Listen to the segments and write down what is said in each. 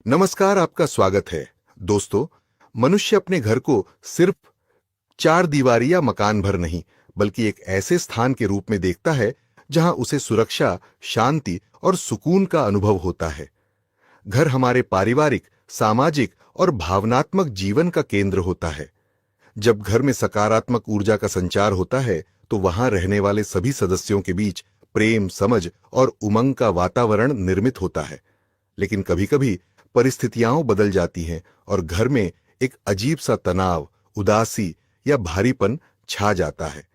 नमस्कार, आपका स्वागत है। दोस्तों, मनुष्य अपने घर को सिर्फ चार दीवारी या मकान भर नहीं, बल्कि एक ऐसे स्थान के रूप में देखता है जहां उसे सुरक्षा, शांति और सुकून का अनुभव होता है। घर हमारे पारिवारिक, सामाजिक और भावनात्मक जीवन का केंद्र होता है। जब घर में सकारात्मक ऊर्जा का संचार होता है, तो वहां रहने वाले सभी सदस्यों के बीच प्रेम, समझ और उमंग का वातावरण निर्मित होता है। लेकिन कभी-कभी परिस्थितियां बदल जाती हैं और घर में एक अजीब सा तनाव, उदासी या भारीपन छा जाता है।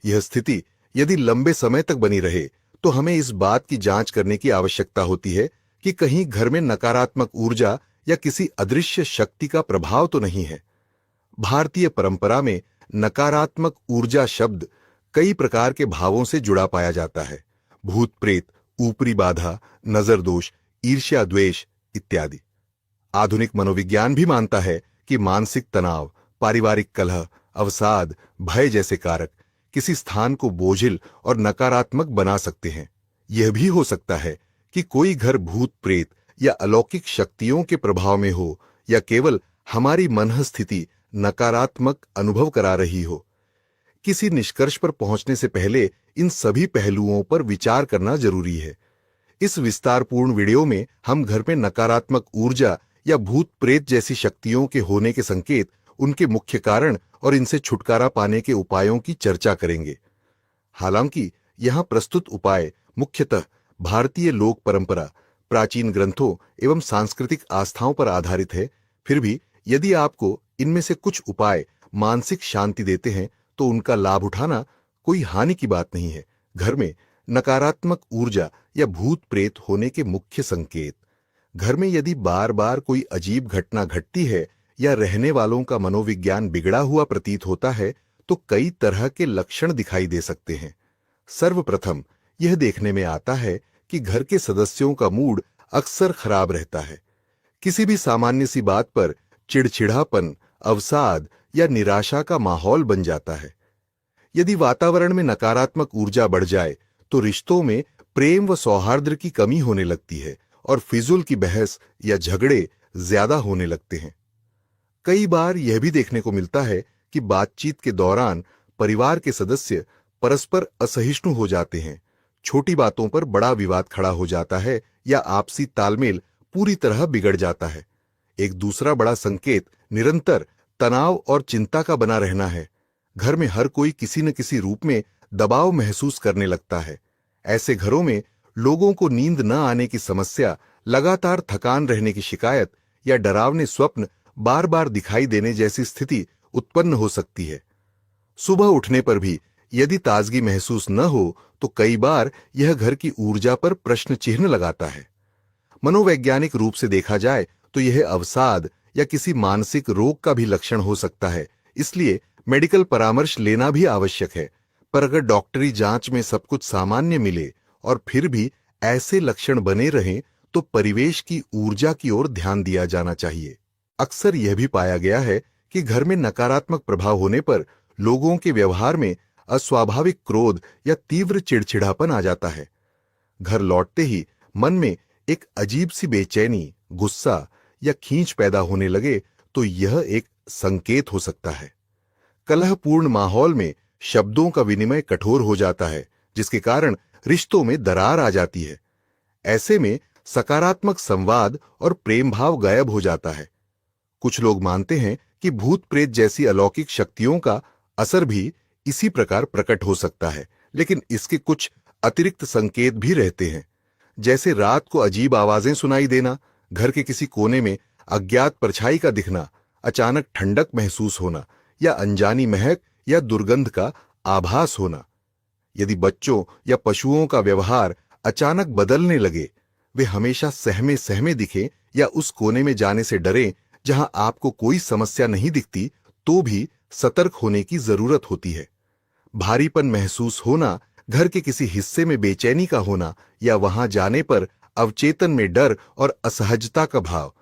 यह स्थिति यदि लंबे समय तक बनी रहे, तो हमें इस बात की जांच करने की आवश्यकता होती है कि कहीं घर में नकारात्मक ऊर्जा या किसी अदृश्य शक्ति का प्रभाव तो नहीं है। भारतीय परंपरा में नकारात्मक ऊर्जा शब्द कई प्रकार के भावों से जुड़ा पाया जाता है। भूत प्रेत, ऊपरी बाधा, नजर दोष, ईर्ष्या, द्वेष इत्यादि। आधुनिक मनोविज्ञान भी मानता है कि मानसिक तनाव, पारिवारिक कलह, अवसाद, भय जैसे कारक किसी स्थान को बोझिल और नकारात्मक बना सकते हैं। यह भी हो सकता है कि कोई घर भूत प्रेत या अलौकिक शक्तियों के प्रभाव में हो, या केवल हमारी मन स्थिति नकारात्मक अनुभव करा रही हो। किसी निष्कर्ष पर पहुंचने से पहले इन सभी पहलुओं पर विचार करना जरूरी है। इस विस्तारपूर्ण वीडियो में हम घर में नकारात्मक ऊर्जा या भूत प्रेत जैसी शक्तियों के होने के संकेत, उनके मुख्य कारण और इनसे छुटकारा पाने के उपायों की चर्चा करेंगे। हालांकि यहां प्रस्तुत उपाय मुख्यतः भारतीय लोक परंपरा, प्राचीन ग्रंथों एवं सांस्कृतिक आस्थाओं पर आधारित है, फिर भी यदि आपको इनमें से कुछ उपाय मानसिक शांति देते हैं, तो उनका लाभ उठाना कोई हानि की बात नहीं है। घर में नकारात्मक ऊर्जा या भूत प्रेत होने के मुख्य संकेत। घर में यदि बार बार कोई अजीब घटना घटती है या रहने वालों का मनोविज्ञान बिगड़ा हुआ प्रतीत होता है, तो कई तरह के लक्षण दिखाई दे सकते हैं। सर्वप्रथम यह देखने में आता है कि घर के सदस्यों का मूड अक्सर खराब रहता है। किसी भी सामान्य सी बात पर चिड़चिड़ापन, अवसाद या निराशा का माहौल बन जाता है। यदि वातावरण में नकारात्मक ऊर्जा बढ़ जाए, तो रिश्तों में प्रेम व सौहार्द की कमी होने लगती है और फिजूल की बहस या झगड़े ज्यादा होने लगते हैं। कई बार यह भी देखने को मिलता है कि बातचीत के दौरान परिवार के सदस्य परस्पर असहिष्णु हो जाते हैं। छोटी बातों पर बड़ा विवाद खड़ा हो जाता है या आपसी तालमेल पूरी तरह बिगड़ जाता है। एक दूसरा बड़ा संकेत निरंतर तनाव और चिंता का बना रहना है। घर में हर कोई किसी न किसी रूप में दबाव महसूस करने लगता है। ऐसे घरों में लोगों को नींद न आने की समस्या, लगातार थकान रहने की शिकायत या डरावने स्वप्न बार बार दिखाई देने जैसी स्थिति उत्पन्न हो सकती है। सुबह उठने पर भी यदि ताजगी महसूस न हो, तो कई बार यह घर की ऊर्जा पर प्रश्न चिन्ह लगाता है। मनोवैज्ञानिक रूप से देखा जाए तो यह अवसाद या किसी मानसिक रोग का भी लक्षण हो सकता है। इसलिए मेडिकल परामर्श लेना भी आवश्यक है। पर अगर डॉक्टरी जांच में सब कुछ सामान्य मिले और फिर भी ऐसे लक्षण बने रहें, तो परिवेश की ऊर्जा की ओर ध्यान दिया जाना चाहिए। अक्सर यह भी पाया गया है कि घर में नकारात्मक प्रभाव होने पर लोगों के व्यवहार में अस्वाभाविक क्रोध या तीव्र चिड़चिड़ापन आ जाता है। घर लौटते ही मन में एक अजीब सी बेचैनी, गुस्सा या खींच पैदा होने लगे, तो यह एक संकेत हो सकता है। कलहपूर्ण माहौल में शब्दों का विनिमय कठोर हो जाता है, जिसके कारण रिश्तों में दरार आ जाती है। ऐसे में सकारात्मक संवाद और प्रेम भाव गायब हो जाता है। कुछ लोग मानते हैं कि भूत प्रेत जैसी अलौकिक शक्तियों का असर भी इसी प्रकार प्रकट हो सकता है, लेकिन इसके कुछ अतिरिक्त संकेत भी रहते हैं। जैसे रात को अजीब आवाजें सुनाई देना, घर के किसी कोने में अज्ञात परछाई का दिखना, अचानक ठंडक महसूस होना या अनजानी महक या दुर्गंध का आभास होना। यदि बच्चों या पशुओं का व्यवहार अचानक बदलने लगे, वे हमेशा सहमे सहमे दिखें या उस कोने में जाने से डरें जहां आपको कोई समस्या नहीं दिखती, तो भी सतर्क होने की जरूरत होती है। भारीपन महसूस होना, घर के किसी हिस्से में बेचैनी का होना या वहां जाने पर अवचेतन में डर और असहजता का भाव,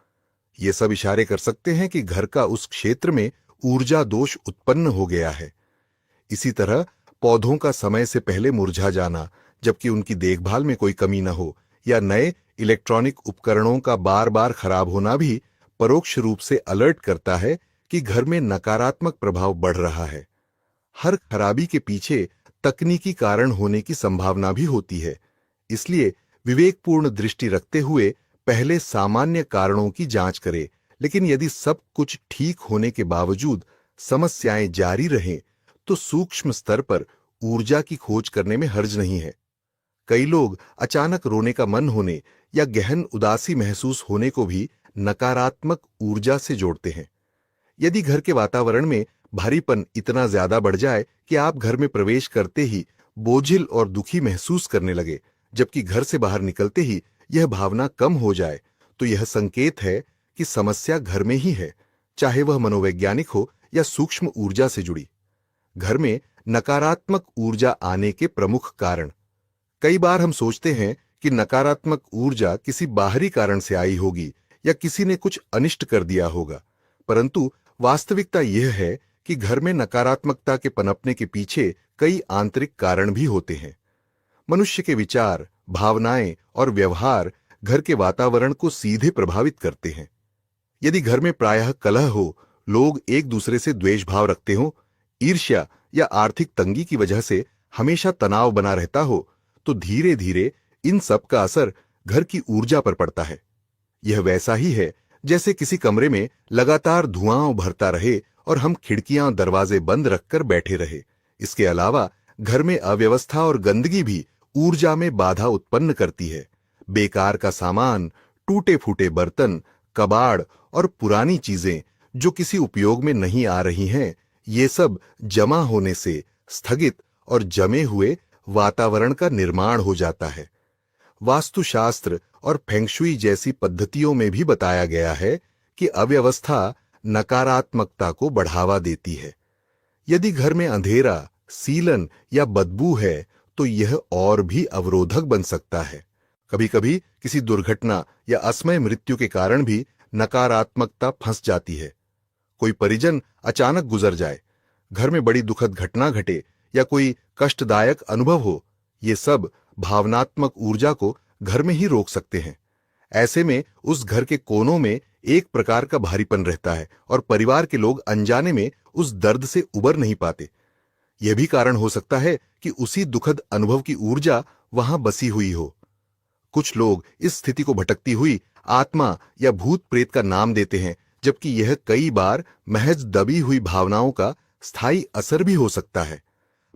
ये सब इशारे कर सकते हैं कि घर का उस क्षेत्र में ऊर्जा दोष उत्पन्न हो गया है। इसी तरह पौधों का समय से पहले मुरझा जाना, जबकि उनकी देखभाल में कोई कमी न हो, या नए इलेक्ट्रॉनिक उपकरणों का बार बार खराब होना भी परोक्ष रूप से अलर्ट करता है कि घर में नकारात्मक प्रभाव बढ़ रहा है। हर खराबी के पीछे तकनीकी कारण होने की संभावना भी होती है। इसलिए विवेकपूर्ण दृष्टि रखते हुए पहले सामान्य कारणों की जांच करें, लेकिन यदि सब कुछ ठीक होने के बावजूद समस्याएं जारी रहें, तो सूक्ष्म स्तर पर ऊर्जा की खोज करने में हर्ज नहीं है। कई लोग अचानक रोने का मन होने या गहन उदासी महसूस होने को भी नकारात्मक ऊर्जा से जोड़ते हैं। यदि घर के वातावरण में भारीपन इतना ज्यादा बढ़ जाए कि आप घर में प्रवेश करते ही बोझिल और दुखी महसूस करने लगे, जबकि घर से बाहर निकलते ही यह भावना कम हो जाए, तो यह संकेत है कि समस्या घर में ही है, चाहे वह मनोवैज्ञानिक हो या सूक्ष्म ऊर्जा से जुड़ी। घर में नकारात्मक ऊर्जा आने के प्रमुख कारण। कई बार हम सोचते हैं कि नकारात्मक ऊर्जा किसी बाहरी कारण से आई होगी या किसी ने कुछ अनिष्ट कर दिया होगा, परंतु वास्तविकता यह है कि घर में नकारात्मकता के पनपने के पीछे कई आंतरिक कारण भी होते हैं। मनुष्य के विचार, भावनाएं और व्यवहार घर के वातावरण को सीधे प्रभावित करते हैं। यदि घर में प्रायः कलह हो, लोग एक दूसरे से द्वेष भाव रखते हो, ईर्ष्या या आर्थिक तंगी की वजह से हमेशा तनाव बना रहता हो, तो धीरे धीरे इन सब का असर घर की ऊर्जा पर पड़ता है। यह वैसा ही है जैसे किसी कमरे में लगातार धुआं भरता रहे और हम खिड़कियां दरवाजे बंद रखकर बैठे रहे। इसके अलावा घर में अव्यवस्था और गंदगी भी ऊर्जा में बाधा उत्पन्न करती है। बेकार का सामान, टूटे फूटे बर्तन, कबाड़ और पुरानी चीजें जो किसी उपयोग में नहीं आ रही हैं, ये सब जमा होने से स्थगित और जमे हुए वातावरण का निर्माण हो जाता है। वास्तुशास्त्र और फेंगशुई जैसी पद्धतियों में भी बताया गया है कि अव्यवस्था नकारात्मकता को बढ़ावा देती है। यदि घर में अंधेरा, सीलन या बदबू है, तो यह और भी अवरोधक बन सकता है। कभी-कभी किसी दुर्घटना या असमय मृत्यु के कारण भी नकारात्मकता फंस जाती है। कोई परिजन अचानक गुजर जाए, घर में बड़ी दुखद घटना घटे या कोई कष्टदायक अनुभव हो, ये सब भावनात्मक ऊर्जा को घर में ही रोक सकते हैं। ऐसे में उस घर के कोनों में एक प्रकार का भारीपन रहता है और परिवार के लोग अनजाने में उस दर्द से उबर नहीं पाते। यह भी कारण हो सकता है कि उसी दुखद अनुभव की ऊर्जा वहां बसी हुई हो। कुछ लोग इस स्थिति को भटकती हुई आत्मा या भूत प्रेत का नाम देते हैं, जबकि यह कई बार महज दबी हुई भावनाओं का स्थायी असर भी हो सकता है।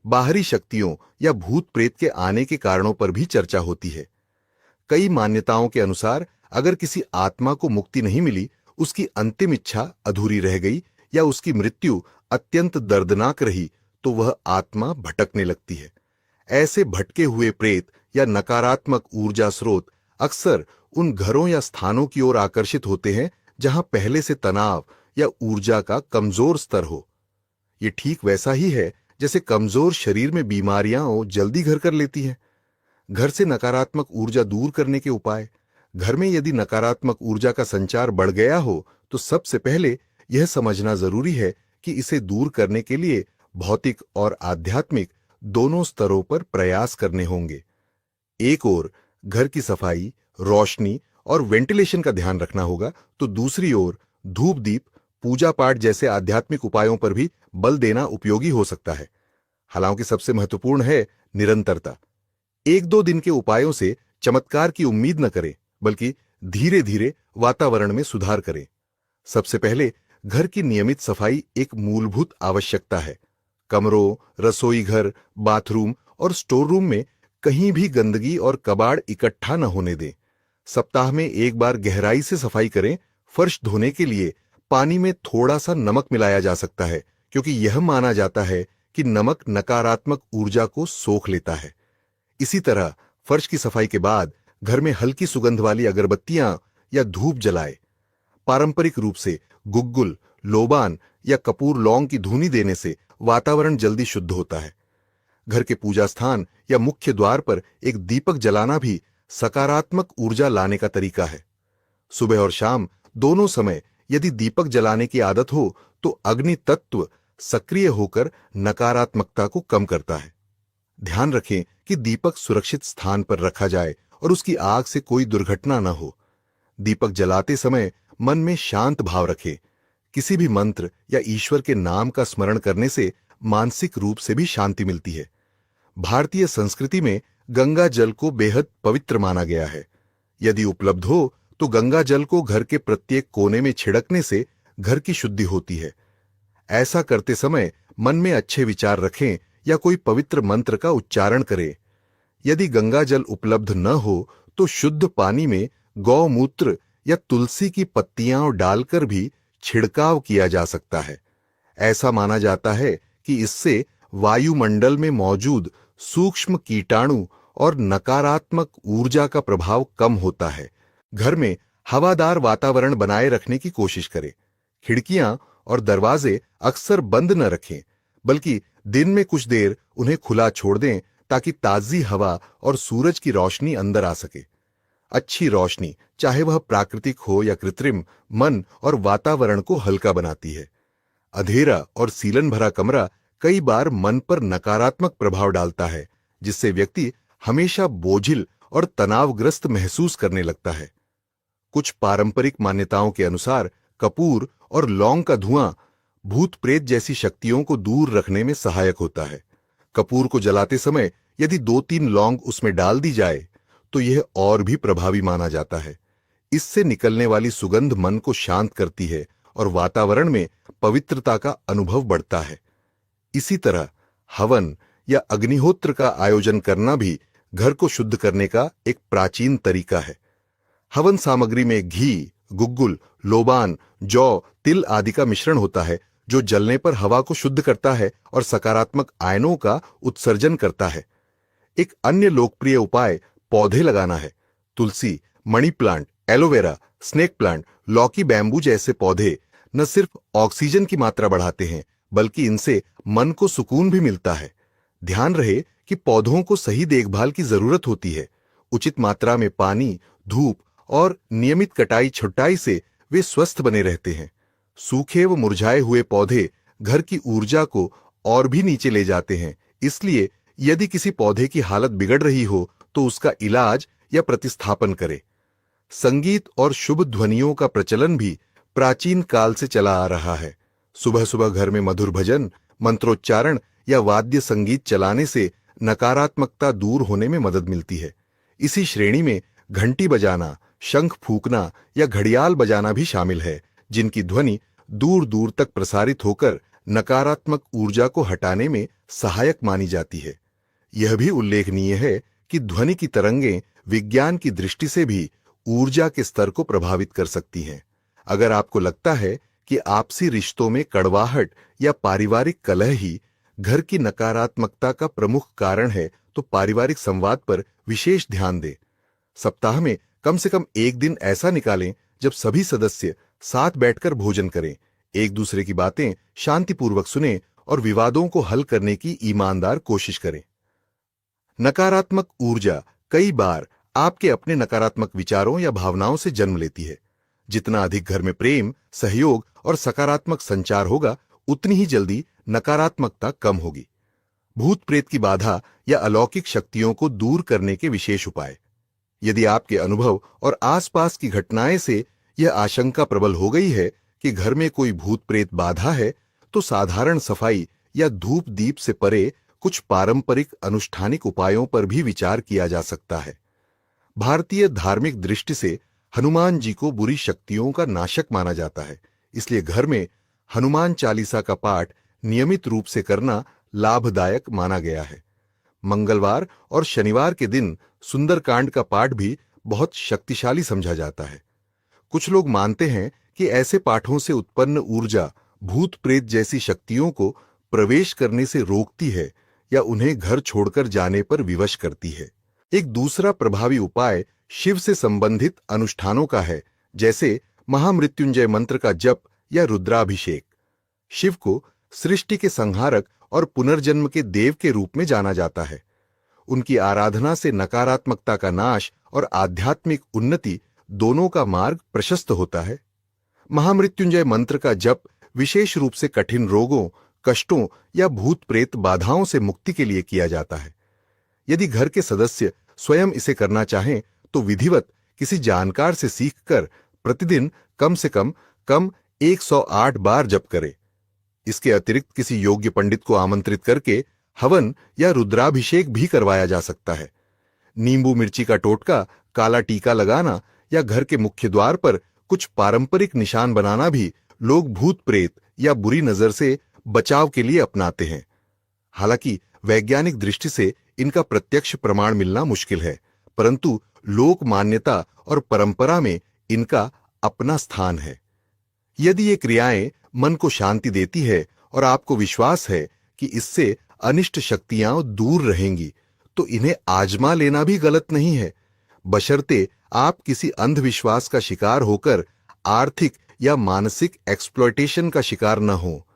बाहरी शक्तियों या भूत प्रेत के आने के कारणों पर भी चर्चा होती है। कई मान्यताओं के अनुसार अगर किसी आत्मा को मुक्ति नहीं मिली, उसकी अंतिम इच्छा अधूरी रह गई या उसकी मृत्यु अत्यंत दर्दनाक रही, तो वह आत्मा भटकने लगती है। ऐसे भटके हुए प्रेत या नकारात्मक ऊर्जा स्रोत अक्सर उन घरों या स्थानों की ओर आकर्षित होते हैं जहां पहले से तनाव या ऊर्जा का कमजोर स्तर हो। ये ठीक वैसा ही है जैसे कमजोर शरीर में बीमारियां जल्दी घर कर लेती हैं। घर से नकारात्मक ऊर्जा दूर करने के उपाय। घर में यदि नकारात्मक ऊर्जा का संचार बढ़ गया हो, तो सबसे पहले यह समझना जरूरी है कि इसे दूर करने के लिए भौतिक और आध्यात्मिक दोनों स्तरों पर प्रयास करने होंगे। एक ओर घर की सफाई, रोशनी और वेंटिलेशन का ध्यान रखना होगा, तो दूसरी ओर धूप दीप, पूजा पाठ जैसे आध्यात्मिक उपायों पर भी बल देना उपयोगी हो सकता है। हालांकि सबसे महत्वपूर्ण है निरंतरता। एक दो दिन के उपायों से चमत्कार की उम्मीद न करें, बल्कि धीरे धीरे वातावरण में सुधार करें। सबसे पहले घर की नियमित सफाई एक मूलभूत आवश्यकता है। कमरों, रसोई घर, बाथरूम और स्टोर रूम में कहीं भी गंदगी और कबाड़ इकट्ठा न होने दें। सप्ताह में एक बार गहराई से सफाई करें। फर्श धोने के लिए पानी में थोड़ा सा नमक मिलाया जा सकता है, क्योंकि यह माना जाता है कि नमक नकारात्मक ऊर्जा को सोख लेता है। इसी तरह फर्श की सफाई के बाद घर में हल्की सुगंध वाली अगरबत्तियां या धूप जलाए। पारंपरिक रूप से गुग्गुल, लोबान या कपूर लौंग की धूनी देने से वातावरण जल्दी शुद्ध होता है। घर के पूजा स्थान या मुख्य द्वार पर एक दीपक जलाना भी सकारात्मक ऊर्जा लाने का तरीका है। सुबह और शाम दोनों समय यदि दीपक जलाने की आदत हो, तो अग्नि तत्व सक्रिय होकर नकारात्मकता को कम करता है। ध्यान रखें कि दीपक सुरक्षित स्थान पर रखा जाए और उसकी आग से कोई दुर्घटना न हो। दीपक जलाते समय मन में शांत भाव रखें। किसी भी मंत्र या ईश्वर के नाम का स्मरण करने से मानसिक रूप से भी शांति मिलती है। भारतीय संस्कृति में गंगा जल को बेहद पवित्र माना गया है। यदि उपलब्ध हो तो गंगा जल को घर के प्रत्येक कोने में छिड़कने से घर की शुद्धि होती है। ऐसा करते समय मन में अच्छे विचार रखें या कोई पवित्र मंत्र का उच्चारण करें। यदि गंगा जल उपलब्ध न हो तो शुद्ध पानी में गौमूत्र या तुलसी की पत्तियां डालकर भी छिड़काव किया जा सकता है। ऐसा माना जाता है कि इससे वायुमंडल में मौजूद सूक्ष्म कीटाणु और नकारात्मक ऊर्जा का प्रभाव कम होता है। घर में हवादार वातावरण बनाए रखने की कोशिश करें। खिड़कियां और दरवाजे अक्सर बंद न रखें, बल्कि दिन में कुछ देर उन्हें खुला छोड़ दें ताकि ताजी हवा और सूरज की रोशनी अंदर आ सके। अच्छी रोशनी, चाहे वह प्राकृतिक हो या कृत्रिम, मन और वातावरण को हल्का बनाती है। अंधेरा और सीलन भरा कमरा कई बार मन पर नकारात्मक प्रभाव डालता है, जिससे व्यक्ति हमेशा बोझिल और तनावग्रस्त महसूस करने लगता है। कुछ पारंपरिक मान्यताओं के अनुसार कपूर और लौंग का धुआं भूत प्रेत जैसी शक्तियों को दूर रखने में सहायक होता है। कपूर को जलाते समय यदि 2-3 लौंग उसमें डाल दी जाए तो यह और भी प्रभावी माना जाता है। इससे निकलने वाली सुगंध मन को शांत करती है और वातावरण में पवित्रता का अनुभव बढ़ता है। इसी तरह हवन या अग्निहोत्र का आयोजन करना भी घर को शुद्ध करने का एक प्राचीन तरीका है। हवन सामग्री में घी, गुग्गुल, लोबान, जौ, तिल आदि का मिश्रण होता है, जो जलने पर हवा को शुद्ध करता है और सकारात्मक आयनों का उत्सर्जन करता है। एक अन्य लोकप्रिय उपाय पौधे लगाना है। तुलसी, money plant, aloe vera, snake plant, लौकी, बैम्बू जैसे पौधे न सिर्फ ऑक्सीजन की मात्रा बढ़ाते हैं, बल्कि इनसे मन को सुकून भी मिलता है। ध्यान रहे कि पौधों को सही देखभाल की जरूरत होती है। उचित मात्रा में पानी, धूप और नियमित कटाई छुटाई से वे स्वस्थ बने रहते हैं। सूखे व मुरझाए हुए पौधे घर की ऊर्जा को और भी नीचे ले जाते हैं। इसलिए यदि किसी पौधे की हालत बिगड़ रही हो तो उसका इलाज या प्रतिस्थापन करें। संगीत और शुभ ध्वनियों का प्रचलन भी प्राचीन काल से चला आ रहा है। सुबह सुबह घर में मधुर भजन, मंत्रोच्चारण या वाद्य संगीत चलाने से नकारात्मकता दूर होने में मदद मिलती है। इसी श्रेणी में घंटी बजाना, शंख फूंकना या घड़ियाल बजाना भी शामिल है, जिनकी ध्वनि दूर दूर तक प्रसारित होकर नकारात्मक ऊर्जा को हटाने में सहायक मानी जाती है। यह भी उल्लेखनीय है कि ध्वनि की तरंगें विज्ञान की दृष्टि से भी ऊर्जा के स्तर को प्रभावित कर सकती हैं। अगर आपको लगता है कि आपसी रिश्तों में कड़वाहट या पारिवारिक कलह ही घर की नकारात्मकता का प्रमुख कारण है, तो पारिवारिक संवाद पर विशेष ध्यान दें। सप्ताह में कम से कम एक दिन ऐसा निकालें जब सभी सदस्य साथ बैठकर भोजन करें, एक दूसरे की बातें शांतिपूर्वक सुनें और विवादों को हल करने की ईमानदार कोशिश करें। नकारात्मक ऊर्जा कई बार आपके अपने नकारात्मक विचारों या भावनाओं से जन्म लेती है। जितना अधिक घर में प्रेम, सहयोग और सकारात्मक संचार होगा, उतनी ही जल्दी नकारात्मकता कम होगी। भूत प्रेत की बाधा या अलौकिक शक्तियों को दूर करने के विशेष उपाय। यदि आपके अनुभव और आसपास की घटनाएं से यह आशंका प्रबल हो गई है कि घर में कोई भूत प्रेत बाधा है, तो साधारण सफाई या धूप दीप से परे कुछ पारंपरिक अनुष्ठानिक उपायों पर भी विचार किया जा सकता है। भारतीय धार्मिक दृष्टि से हनुमान जी को बुरी शक्तियों का नाशक माना जाता है, इसलिए घर में हनुमान चालीसा का पाठ नियमित रूप से करना लाभदायक माना गया है। मंगलवार और शनिवार के दिन सुंदरकांड का पाठ भी बहुत शक्तिशाली समझा जाता है। कुछ लोग मानते हैं कि ऐसे पाठों से उत्पन्न ऊर्जा भूत प्रेत जैसी शक्तियों को प्रवेश करने से रोकती है या उन्हें घर छोड़कर जाने पर विवश करती है। एक दूसरा प्रभावी उपाय शिव से संबंधित अनुष्ठानों का है, जैसे महामृत्युंजय मंत्र का जप या रुद्राभिषेक। शिव को सृष्टि के संहारक और पुनर्जन्म के देव के रूप में जाना जाता है। उनकी आराधना से नकारात्मकता का नाश और आध्यात्मिक उन्नति दोनों का मार्ग प्रशस्त होता है। महामृत्युंजय मंत्र का जप विशेष रूप से कठिन रोगों, कष्टों या भूत प्रेत बाधाओं से मुक्ति के लिए किया जाता है। यदि घर के सदस्य स्वयं इसे करना चाहें तो विधिवत किसी जानकार से सीखकर प्रतिदिन कम से कम 108 बार जप करे। इसके अतिरिक्त किसी योग्य पंडित को आमंत्रित करके हवन या रुद्राभिषेक भी करवाया जा सकता है। नींबू मिर्ची का टोटका, काला टीका लगाना या घर के मुख्य द्वार पर कुछ पारंपरिक निशान बनाना भी लोग भूत प्रेत या बुरी नजर से बचाव के लिए अपनाते हैं। हालांकि वैज्ञानिक दृष्टि से इनका प्रत्यक्ष प्रमाण मिलना मुश्किल है, परंतु लोक मान्यता और परंपरा में इनका अपना स्थान है। यदि ये क्रियाएं मन को शांति देती है और आपको विश्वास है कि इससे अनिष्ट शक्तियां दूर रहेंगी, तो इन्हें आजमा लेना भी गलत नहीं है, बशर्ते आप किसी अंधविश्वास का शिकार होकर आर्थिक या मानसिक एक्सप्लॉयटेशन का शिकार न हो।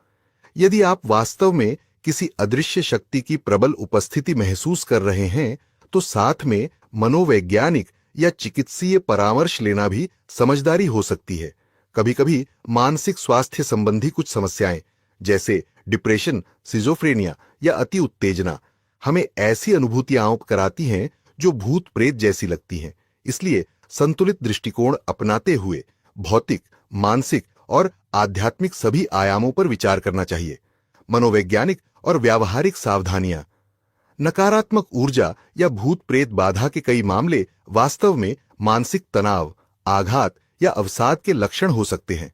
यदि आप वास्तव में किसी अदृश्य शक्ति की प्रबल उपस्थिति महसूस कर रहे हैं, तो साथ में मनोवैज्ञानिक या चिकित्सीय परामर्श लेना भी समझदारी हो सकती है। कभी कभी मानसिक स्वास्थ्य संबंधी कुछ समस्याएं जैसे डिप्रेशन, सिजोफ्रेनिया या अति उत्तेजना हमें ऐसी अनुभूतियां कराती हैं जो भूत प्रेत जैसी लगती हैं। इसलिए संतुलित दृष्टिकोण अपनाते हुए भौतिक, मानसिक और आध्यात्मिक सभी आयामों पर विचार करना चाहिए। मनोवैज्ञानिक और व्यावहारिक सावधानियां। नकारात्मक ऊर्जा या भूत प्रेत बाधा के कई मामले वास्तव में मानसिक तनाव, आघात या अवसाद के लक्षण हो सकते हैं।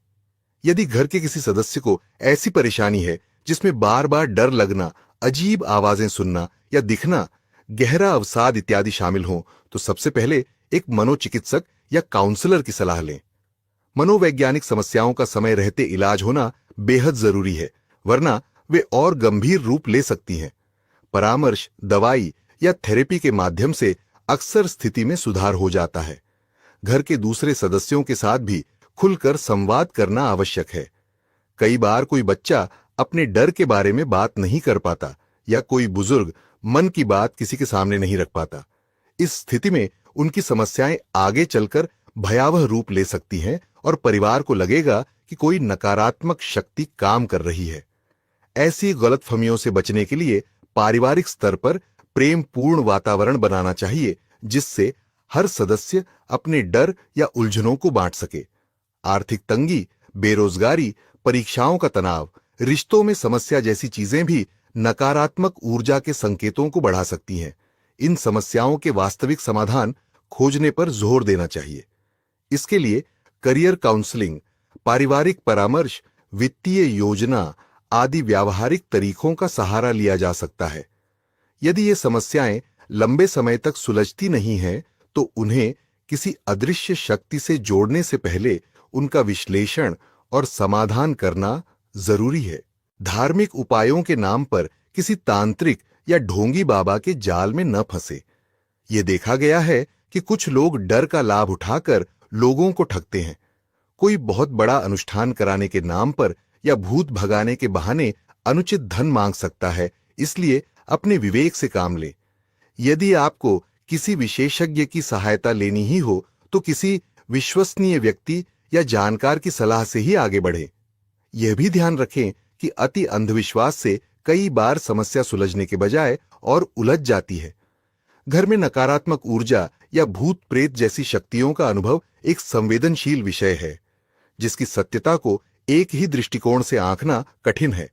यदि घर के किसी सदस्य को ऐसी परेशानी है जिसमें बार बार डर लगना, अजीब आवाजें सुनना या दिखना, गहरा अवसाद इत्यादि शामिल हों, तो सबसे पहले एक मनोचिकित्सक या काउंसलर की सलाह लें। मनोवैज्ञानिक समस्याओं का समय रहते इलाज होना बेहद जरूरी है, वरना वे और गंभीर रूप ले सकती हैं। परामर्श, दवाई या थेरेपी के माध्यम से अक्सर स्थिति में सुधार हो जाता है। घर के दूसरे सदस्यों के साथ भी खुलकर संवाद करना आवश्यक है। कई बार कोई बच्चा अपने डर के बारे में बात नहीं कर पाता या कोई बुजुर्ग मन की बात किसी के सामने नहीं रख पाता। इस स्थिति में उनकी समस्याएं आगे चलकर भयावह रूप ले सकती हैं और परिवार को लगेगा कि कोई नकारात्मक शक्ति काम कर रही है। ऐसी गलतफहमियों से बचने के लिए पारिवारिक स्तर पर प्रेमपूर्ण वातावरण बनाना चाहिए, जिससे हर सदस्य अपने डर या उलझनों को बांट सके। आर्थिक तंगी, बेरोजगारी, परीक्षाओं का तनाव, रिश्तों में समस्या जैसी चीजें भी नकारात्मक ऊर्जा के संकेतों को बढ़ा सकती हैं। इन समस्याओं के वास्तविक समाधान खोजने पर जोर देना चाहिए। इसके लिए करियर काउंसलिंग, पारिवारिक परामर्श, वित्तीय योजना आदि व्यावहारिक तरीकों का सहारा लिया जा सकता है। यदि ये समस्याएं लंबे समय तक सुलझती नहीं हैं, तो उन्हें किसी अदृश्य शक्ति से जोड़ने से पहले उनका विश्लेषण और समाधान करना जरूरी है। धार्मिक उपायों के नाम पर किसी तांत्रिक या ढोंगी बाबा के जाल में न फंसे। ये देखा गया है कि कुछ लोग डर का लाभ उठाकर लोगों को ठगते हैं। कोई बहुत बड़ा अनुष्ठान कराने के नाम पर या भूत भगाने के बहाने अनुचित धन मांग सकता है, इसलिए अपने विवेक से काम लें। यदि आपको किसी विशेषज्ञ की सहायता लेनी ही हो, तो किसी विश्वसनीय व्यक्ति या जानकार की सलाह से ही आगे बढ़ें। यह भी ध्यान रखें कि अति अंधविश्वास से कई बार समस्या सुलझने के बजाय और उलझ जाती है। घर में नकारात्मक ऊर्जा या भूत प्रेत जैसी शक्तियों का अनुभव एक संवेदनशील विषय है, जिसकी सत्यता को एक ही दृष्टिकोण से आंकना कठिन है।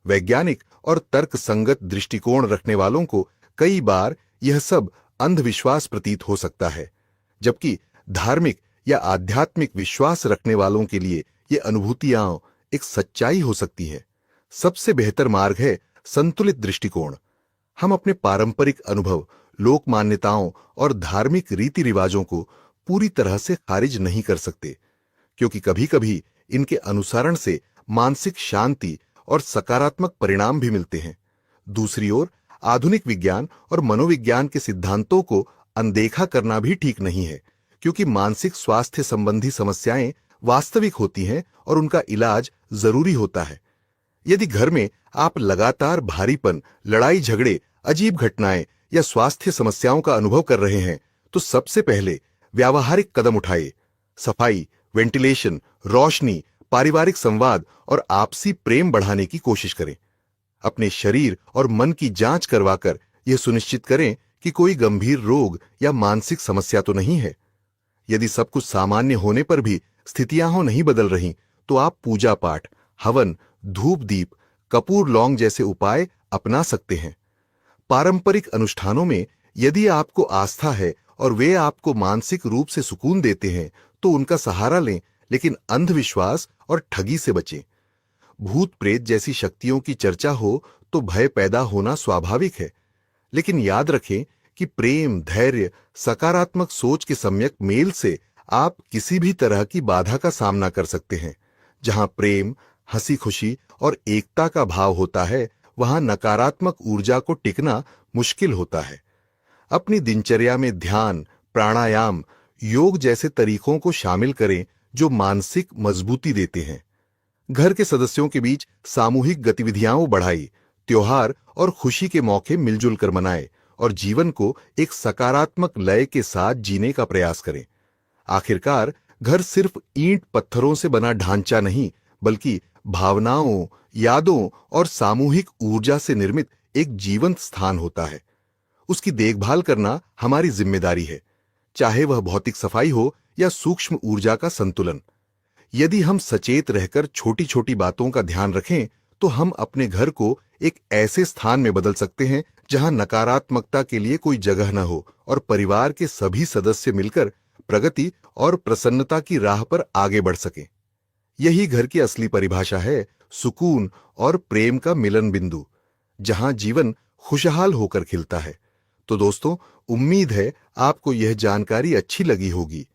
वैज्ञानिक और तर्क संगत दृष्टिकोण रखने वालों को कई बार यह सब अंधविश्वास प्रतीत हो सकता है, जबकि धार्मिक या आध्यात्मिक विश्वास रखने वालों के लिए ये अनुभूतियां एक सच्चाई हो सकती है। सबसे बेहतर मार्ग है संतुलित दृष्टिकोण। हम अपने पारंपरिक अनुभव, लोक मान्यताओं और धार्मिक रीति रिवाजों को पूरी तरह से खारिज नहीं कर सकते, क्योंकि कभी-कभी इनके अनुसरण से मानसिक शांति और सकारात्मक परिणाम भी मिलते हैं। दूसरी ओर आधुनिक विज्ञान और मनोविज्ञान के सिद्धांतों को अनदेखा करना भी ठीक नहीं है, क्योंकि मानसिक स्वास्थ्य संबंधी समस्याएं वास्तविक होती हैं और उनका इलाज जरूरी होता है। यदि घर में आप लगातार भारीपन, लड़ाई झगड़े, अजीब घटनाएं या स्वास्थ्य समस्याओं का अनुभव कर रहे हैं, तो सबसे पहले व्यावहारिक कदम उठाएं। सफाई, वेंटिलेशन, रोशनी, पारिवारिक संवाद और आपसी प्रेम बढ़ाने की कोशिश करें। अपने शरीर और मन की जांच करवाकर यह सुनिश्चित करें कि कोई गंभीर रोग या मानसिक समस्या तो नहीं है। यदि सब कुछ सामान्य होने पर भी स्थितियां हो नहीं बदल रही, तो आप पूजा पाठ, हवन, धूप दीप, कपूर लौंग जैसे उपाय अपना सकते हैं। पारंपरिक अनुष्ठानों में यदि आपको आस्था है और वे आपको मानसिक रूप से सुकून देते हैं, तो उनका सहारा लें, लेकिन अंधविश्वास और ठगी से बचें। भूत प्रेत जैसी शक्तियों की चर्चा हो तो भय पैदा होना स्वाभाविक है, लेकिन याद रखें कि प्रेम, धैर्य, सकारात्मक सोच के सम्यक मेल से आप किसी भी तरह की बाधा का सामना कर सकते हैं। जहां प्रेम, हंसी खुशी और एकता का भाव होता है, वहां नकारात्मक ऊर्जा को टिकना मुश्किल होता है। अपनी दिनचर्या में ध्यान, प्राणायाम, योग जैसे तरीकों को शामिल करें जो मानसिक मजबूती देते हैं। घर के सदस्यों के बीच सामूहिक गतिविधियां बढ़ाई, त्योहार और खुशी के मौके मिलजुल कर मनाएं और जीवन को एक सकारात्मक लय के साथ जीने का प्रयास करें। आखिरकार घर सिर्फ ईंट पत्थरों से बना ढांचा नहीं, बल्कि भावनाओं, यादों और सामूहिक ऊर्जा से निर्मित एक जीवंत स्थान होता है। उसकी देखभाल करना हमारी जिम्मेदारी है, चाहे वह भौतिक सफाई हो या सूक्ष्म ऊर्जा का संतुलन। यदि हम सचेत रहकर छोटी छोटी बातों का ध्यान रखें, तो हम अपने घर को एक ऐसे स्थान में बदल सकते हैं जहां नकारात्मकता के लिए कोई जगह न हो और परिवार के सभी सदस्य मिलकर प्रगति और प्रसन्नता की राह पर आगे बढ़ सकें। यही घर की असली परिभाषा है, सुकून और प्रेम का मिलन बिंदु, जहां जीवन खुशहाल होकर खिलता है। तो दोस्तों, उम्मीद है आपको यह जानकारी अच्छी लगी होगी।